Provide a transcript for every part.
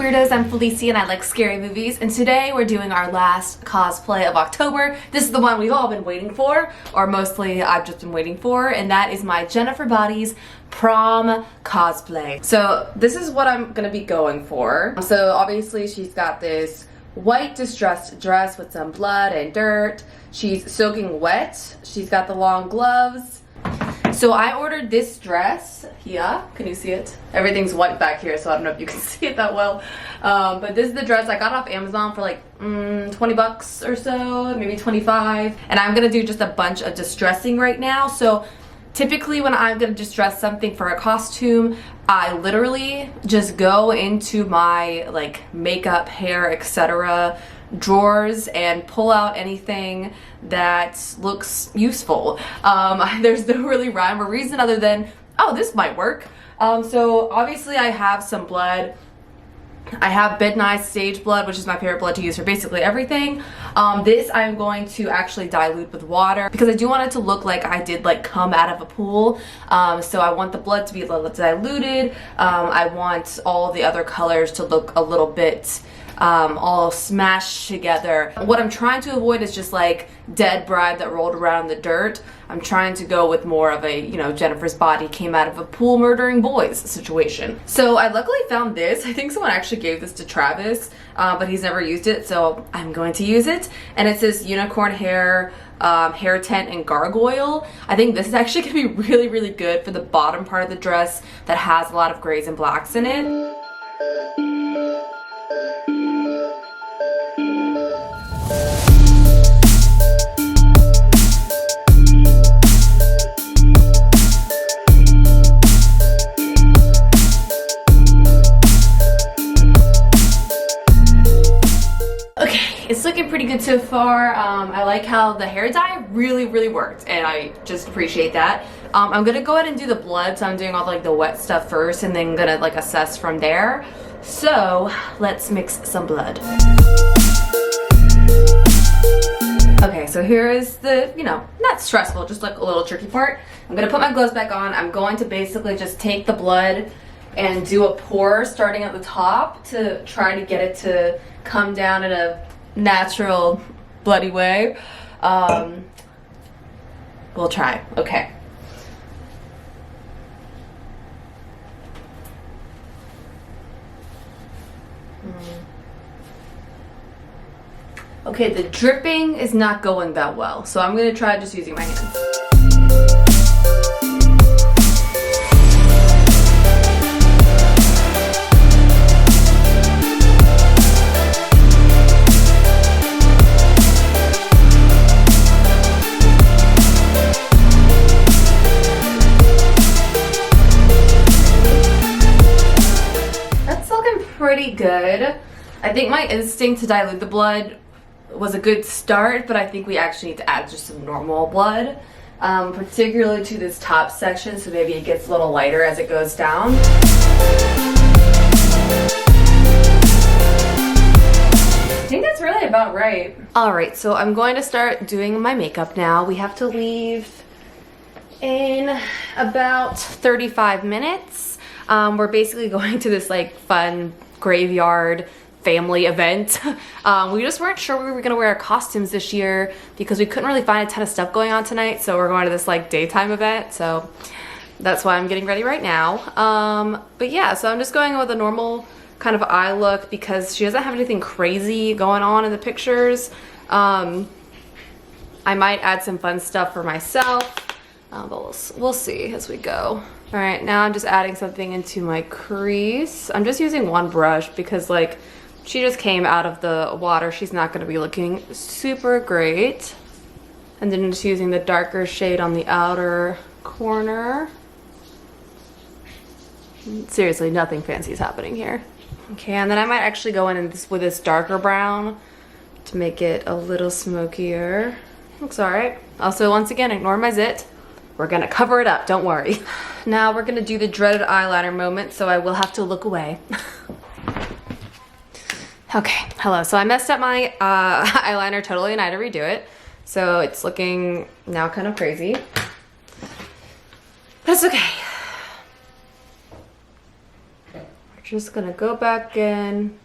weirdos, I'm Felicia and I like scary movies, and today we're doing our last cosplay of October. This is the one we've all been waiting for, or mostly I've just been waiting for, and that is my Jennifer Body's prom cosplay. So this is what I'm gonna be going for. So obviously she's got this white distressed dress with some blood and dirt. She's soaking wet. She's got the long gloves. So I ordered this dress here. Can you see it? Everything's white back here, so I don't know if you can see it that well. But this is the dress I got off Amazon for like 20 bucks or so, maybe 25. And I'm gonna do just a bunch of distressing right now. So typically when I'm gonna distress something for a costume, I literally just go into my like makeup, hair, etc. drawers and pull out anything that looks useful. There's no really rhyme or reason other than, oh, this might work. So obviously I have some blood. I have Midnight Sage blood, which is my favorite blood to use for basically everything. This I'm going to actually dilute with water because I do want it to look like I did like come out of a pool. So I want the blood to be a little diluted. I want all the other colors to look a little bit all smashed together. What I'm trying to avoid is just like dead bride that rolled around in the dirt. I'm trying to go with more of a, you know, Jennifer's body came out of a pool murdering boys situation. So I luckily found this. I think someone actually gave this to Travis, but he's never used it, so I'm going to use it. And it says unicorn hair, hair tint, and gargoyle. I think this is actually gonna be really, really good for the bottom part of the dress that has a lot of grays and blacks in it. It's looking pretty good so far. I like how the hair dye really worked, and I just appreciate that. I'm gonna go ahead and do the blood, so I'm doing all like the wet stuff first and then gonna like assess from there. So let's mix some blood. Okay, so here is the, you know, not stressful, just like a little tricky part. I'm gonna put my gloves back on. I'm going to basically just take the blood and do a pour starting at the top to try to get it to come down in a natural bloody way. We'll try. Okay. Okay, the dripping is not going that well, so I'm gonna try just using my hands. Pretty good. I think my instinct to dilute the blood was a good start, but I think we actually need to add just some normal blood, particularly to this top section, so maybe it gets a little lighter as it goes down. I think that's really about right. Alright, so I'm going to start doing my makeup now. We have to leave in about 35 minutes. We're basically going to this like fun graveyard family event. We just weren't sure we were gonna wear our costumes this year because we couldn't really find a ton of stuff going on tonight, so we're going to this like daytime event, so that's why I'm getting ready right now. But yeah, so I'm just going with a normal kind of eye look because she doesn't have anything crazy going on in the pictures. I might add some fun stuff for myself, but we'll see as we go. All right, now I'm just adding something into my crease. I'm just using one brush because like she just came out of the water. She's not gonna be looking super great. And then just using the darker shade on the outer corner. Seriously, nothing fancy is happening here. Okay, and then I might actually go in with this darker brown to make it a little smokier. Looks all right. Also, once again, ignore my zit. We're gonna cover it up, don't worry. Now we're gonna do the dreaded eyeliner moment, so I will have to look away. Okay, hello. So I messed up my eyeliner totally and I had to redo it. So it's looking now kind of crazy. But it's okay. Just gonna go back in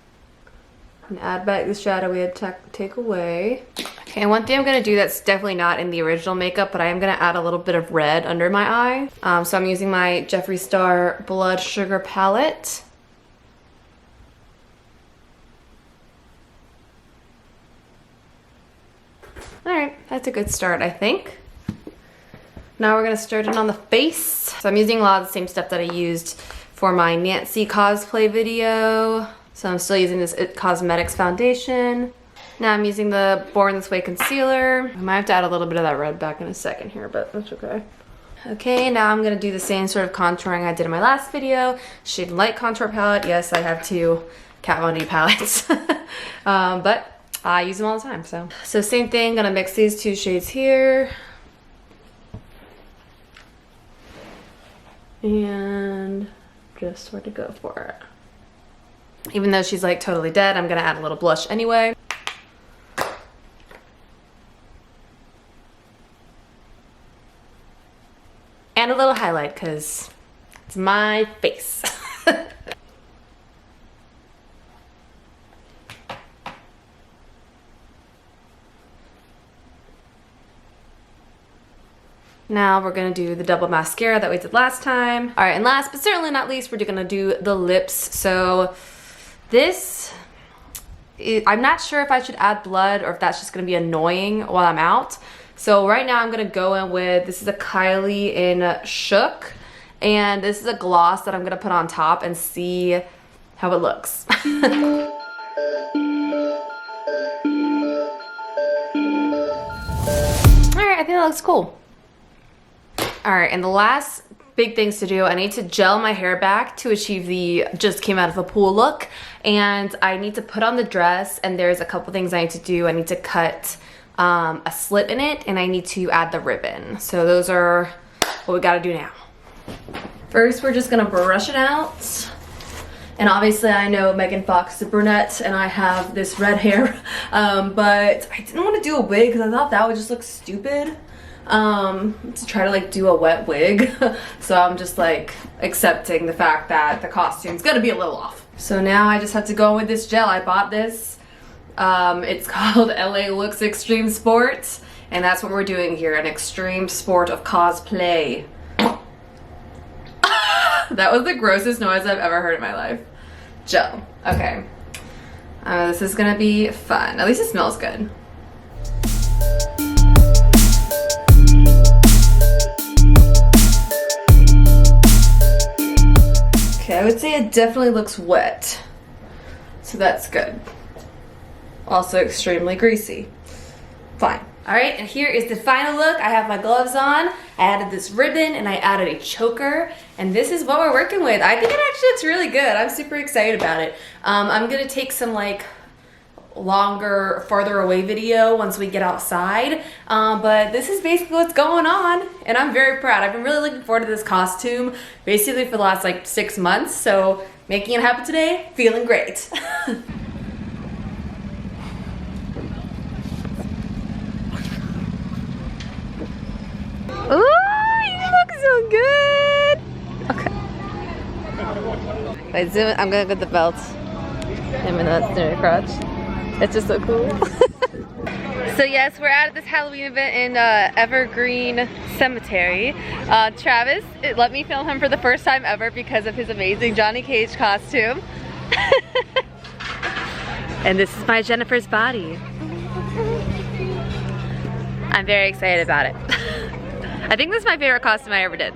and add back the shadow we had to take away. Okay, and one thing I'm gonna do that's definitely not in the original makeup, but I am gonna add a little bit of red under my eye. So I'm using my Jeffree Star Blood Sugar palette. All right, that's a good start, I think. Now we're gonna start it on the face. So I'm using a lot of the same stuff that I used for my Nancy cosplay video. So I'm still using this It Cosmetics foundation. Now I'm using the Born This Way concealer. I might have to add a little bit of that red back in a second here, but that's okay. Okay, now I'm gonna do the same sort of contouring I did in my last video. Shade and Light contour palette. Yes, I have 2 Kat Von D palettes, but I use them all the time, so. So same thing, gonna mix these 2 shades here. And just sort of go for it. Even though she's like totally dead, I'm gonna add a little blush anyway. And a little highlight, because it's my face. Now we're gonna do the double mascara that we did last time. All right, and last but certainly not least, we're gonna do the lips. So this, I'm not sure if I should add blood or if that's just gonna be annoying while I'm out. So right now I'm gonna go in with, this is a Kylie in Shook, and this is a gloss that I'm gonna put on top and see how it looks. All right, I think that looks cool. All right, and the last big things to do, I need to gel my hair back to achieve the just came out of a pool look, and I need to put on the dress, and there's a couple things I need to do. I need to cut a slit in it, and I need to add the ribbon. So those are what we gotta do now. First, we're just gonna brush it out. And obviously I know Megan Fox is a brunette and I have this red hair, but I didn't want to do a wig because I thought that would just look stupid. To try to like do a wet wig. So I'm just like accepting the fact that the costume's gonna be a little off. So now I just have to go with this gel. I bought this. It's called LA Looks Extreme Sport, and that's what we're doing here, an extreme sport of cosplay. That was the grossest noise I've ever heard in my life. Gel. Okay. This is gonna be fun. At least it smells good. Okay, I would say it definitely looks wet. So that's good. Also extremely greasy. Fine. All right, and here is the final look. I have my gloves on, I added this ribbon, and I added a choker, and this is what we're working with. I think it actually looks really good. I'm super excited about it. I'm gonna take some like longer, farther away video once we get outside, but this is basically what's going on, and I'm very proud. I've been really looking forward to this costume basically for the last like 6 months, so making it happen today, feeling great. Ooh, you look so good. Okay. Wait, zoom in. I'm gonna get the belt. I'm gonna near the crotch. It's just so cool. So yes, we're at this Halloween event in Evergreen Cemetery. Travis let me film him for the first time ever because of his amazing Johnny Cage costume. And this is my Jennifer's body. I'm very excited about it. I think this is my favorite costume I ever did.